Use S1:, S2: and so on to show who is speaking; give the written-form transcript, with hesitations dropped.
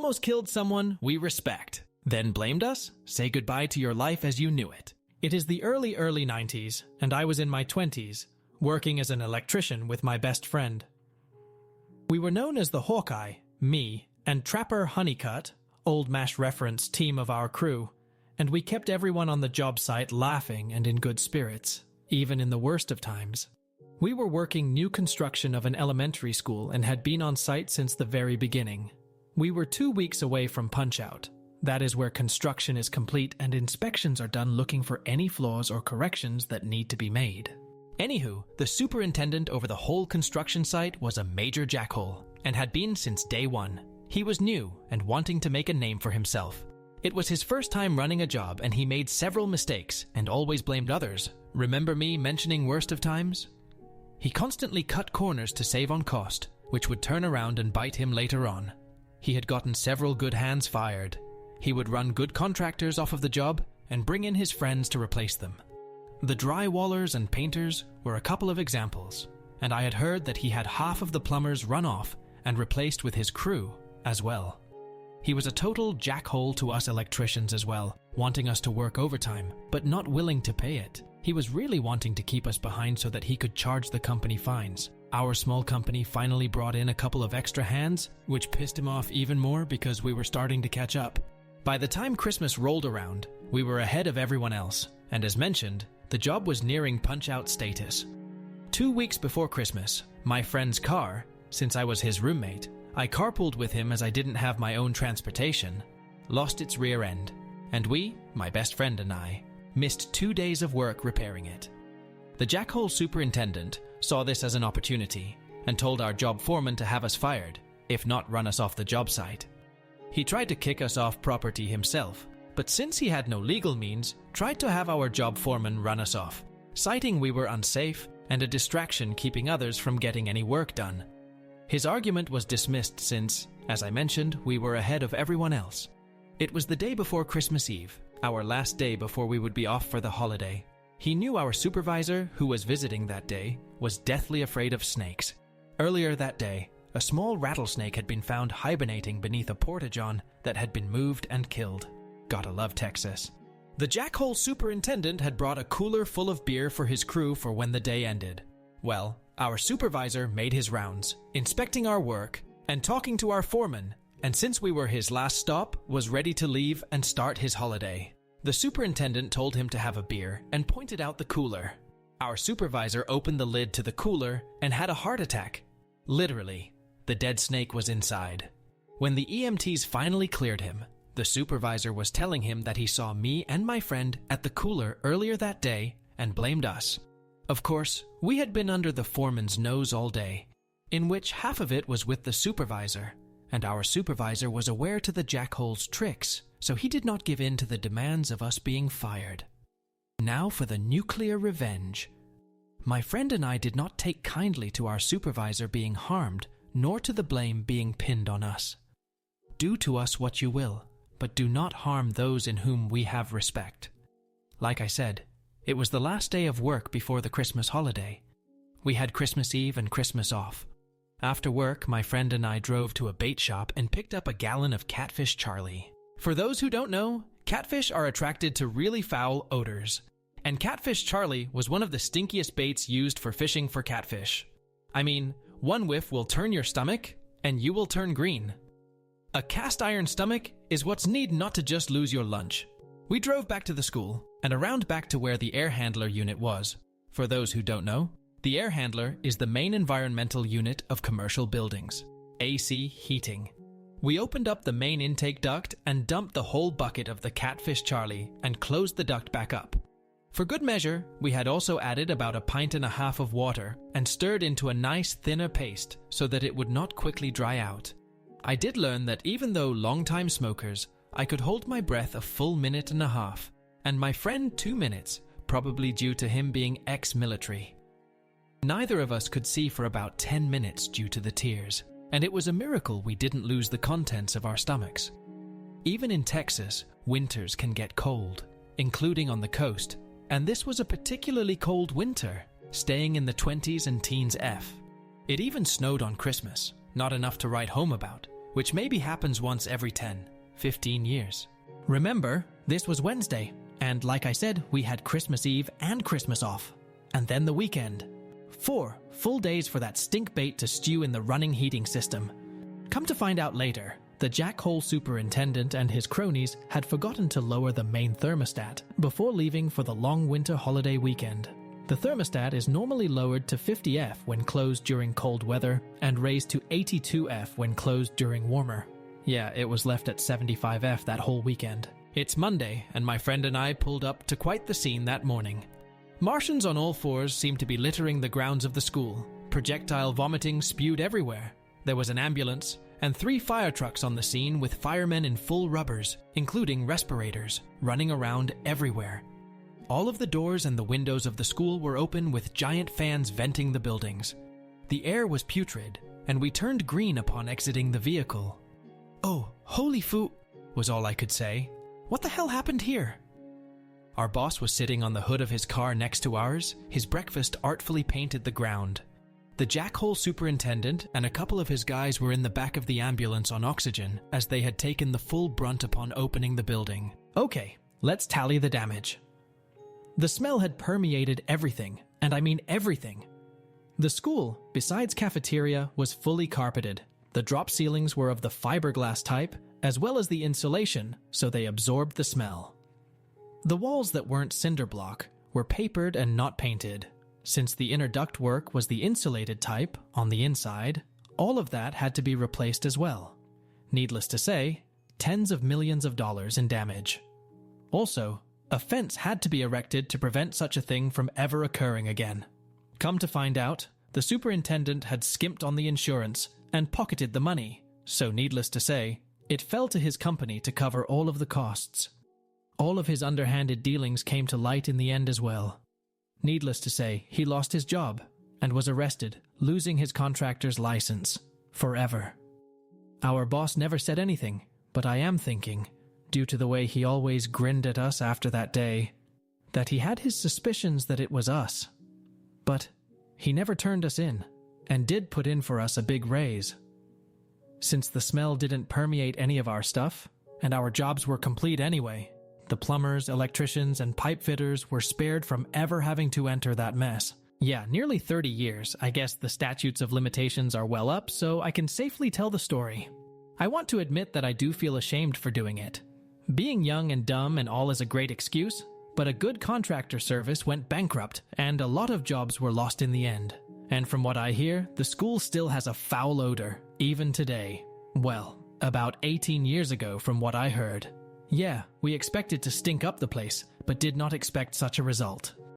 S1: almost killed someone we respect, then blamed us? Say goodbye to your life as you knew it. It is the early 90s, and I was in my 20s, working as an electrician with my best friend. We were known as the Hawkeye, me, and Trapper Honeycutt, Old Mash reference team of our crew, and we kept everyone on the job site laughing and in good spirits, even in the worst of times. We were working new construction of an elementary school and had been on site since the very beginning. We were 2 weeks away from Punch-Out. That is where construction is complete and inspections are done looking for any flaws or corrections that need to be made. Anywho, the superintendent over the whole construction site was a major jackhole, and had been since day one. He was new and wanting to make a name for himself. It was his first time running a job and he made several mistakes and always blamed others. Remember me mentioning worst of times? He constantly cut corners to save on cost, which would turn around and bite him later on. He had gotten several good hands fired. He would run good contractors off of the job and bring in his friends to replace them. The drywallers and painters were a couple of examples, and I had heard that he had half of the plumbers run off and replaced with his crew as well. He was a total jackhole to us electricians as well, wanting us to work overtime, but not willing to pay it. He was really wanting to keep us behind so that he could charge the company fines. Our small company finally brought in a couple of extra hands, which pissed him off even more because we were starting to catch up. By the time Christmas rolled around, we were ahead of everyone else, and as mentioned, the job was nearing punch-out status. 2 weeks before Christmas, my friend's car, since I was his roommate, I carpooled with him as I didn't have my own transportation, lost its rear end, and we, my best friend and I, missed 2 days of work repairing it. The jackhole superintendent saw this as an opportunity and told our job foreman to have us fired, if not run us off the job site. He tried to kick us off property himself, but since he had no legal means, tried to have our job foreman run us off, citing we were unsafe and a distraction keeping others from getting any work done. His argument was dismissed since, as I mentioned, we were ahead of everyone else. It was the day before Christmas Eve, our last day before we would be off for the holiday. He knew our supervisor, who was visiting that day, was deathly afraid of snakes. Earlier that day, a small rattlesnake had been found hibernating beneath a porta-john that had been moved and killed. Gotta love Texas. The jackhole superintendent had brought a cooler full of beer for his crew for when the day ended. Well, our supervisor made his rounds, inspecting our work and talking to our foreman, and since we were his last stop, was ready to leave and start his holiday. The superintendent told him to have a beer and pointed out the cooler. Our supervisor opened the lid to the cooler and had a heart attack. Literally, the dead snake was inside. When the EMTs finally cleared him, the supervisor was telling him that he saw me and my friend at the cooler earlier that day and blamed us. Of course, we had been under the foreman's nose all day, in which half of it was with the supervisor, and our supervisor was aware to the jackhole's tricks, so he did not give in to the demands of us being fired. Now for the nuclear revenge. My friend and I did not take kindly to our supervisor being harmed, nor to the blame being pinned on us. Do to us what you will, but do not harm those in whom we have respect. Like I said, it was the last day of work before the Christmas holiday. We had Christmas Eve and Christmas off. After work, my friend and I drove to a bait shop and picked up a gallon of Catfish Charlie. For those who don't know, catfish are attracted to really foul odors, and Catfish Charlie was one of the stinkiest baits used for fishing for catfish. I mean, one whiff will turn your stomach, and you will turn green. A cast iron stomach is what's need not to just lose your lunch. We drove back to the school, and around back to where the air handler unit was. For those who don't know, the air handler is the main environmental unit of commercial buildings, AC heating. We opened up the main intake duct and dumped the whole bucket of the Catfish Charlie and closed the duct back up. For good measure, we had also added about 1.5 pints of water and stirred into a nice thinner paste so that it would not quickly dry out. I did learn that even though long-time smokers, I could hold my breath a full 1.5 minutes, and my friend 2 minutes, probably due to him being ex-military. Neither of us could see for about 10 minutes due to the tears, and it was a miracle we didn't lose the contents of our stomachs. Even in Texas, winters can get cold, including on the coast, and this was a particularly cold winter, staying in the 20s and teens F. It even snowed on Christmas, not enough to write home about, which maybe happens once every 10, 15 years. Remember, this was Wednesday, and like I said, we had Christmas Eve and Christmas off. And then the weekend. 4 full days for that stink bait to stew in the running heating system. Come to find out later, the Jackhole superintendent and his cronies had forgotten to lower the main thermostat before leaving for the long winter holiday weekend. The thermostat is normally lowered to 50F when closed during cold weather and raised to 82F when closed during warmer. Yeah, it was left at 75F that whole weekend. It's Monday, and my friend and I pulled up to quite the scene that morning. Martians on all fours seemed to be littering the grounds of the school. Projectile vomiting spewed everywhere. There was an ambulance and 3 fire trucks on the scene with firemen in full rubbers, including respirators, running around everywhere. All of the doors and the windows of the school were open with giant fans venting the buildings. The air was putrid, and we turned green upon exiting the vehicle. "Oh, holy foo," was all I could say. "What the hell happened here?" Our boss was sitting on the hood of his car next to ours, his breakfast artfully painted the ground. The Jackhole superintendent and a couple of his guys were in the back of the ambulance on oxygen, as they had taken the full brunt upon opening the building. Okay, let's tally the damage. The smell had permeated everything, and I mean everything. The school, besides cafeteria, was fully carpeted. The drop ceilings were of the fiberglass type, as well as the insulation, so they absorbed the smell. The walls that weren't cinder block were papered and not painted. Since the inner ductwork was the insulated type on the inside, all of that had to be replaced as well. Needless to say, tens of millions of dollars in damage. Also, a fence had to be erected to prevent such a thing from ever occurring again. Come to find out, the superintendent had skimped on the insurance and pocketed the money, so needless to say, it fell to his company to cover all of the costs. All of his underhanded dealings came to light in the end as well. Needless to say, he lost his job and was arrested, losing his contractor's license forever. Our boss never said anything, but I am thinking, due to the way he always grinned at us after that day, that he had his suspicions that it was us. But he never turned us in, and did put in for us a big raise. Since the smell didn't permeate any of our stuff, and our jobs were complete anyway, the plumbers, electricians, and pipe fitters were spared from ever having to enter that mess. Yeah, nearly 30 years. I guess the statutes of limitations are well up, so I can safely tell the story. I want to admit that I do feel ashamed for doing it. Being young and dumb and all is a great excuse, but a good contractor service went bankrupt, and a lot of jobs were lost in the end. And from what I hear, the school still has a foul odor, even today. Well, about 18 years ago from what I heard. Yeah, we expected to stink up the place, but did not expect such a result.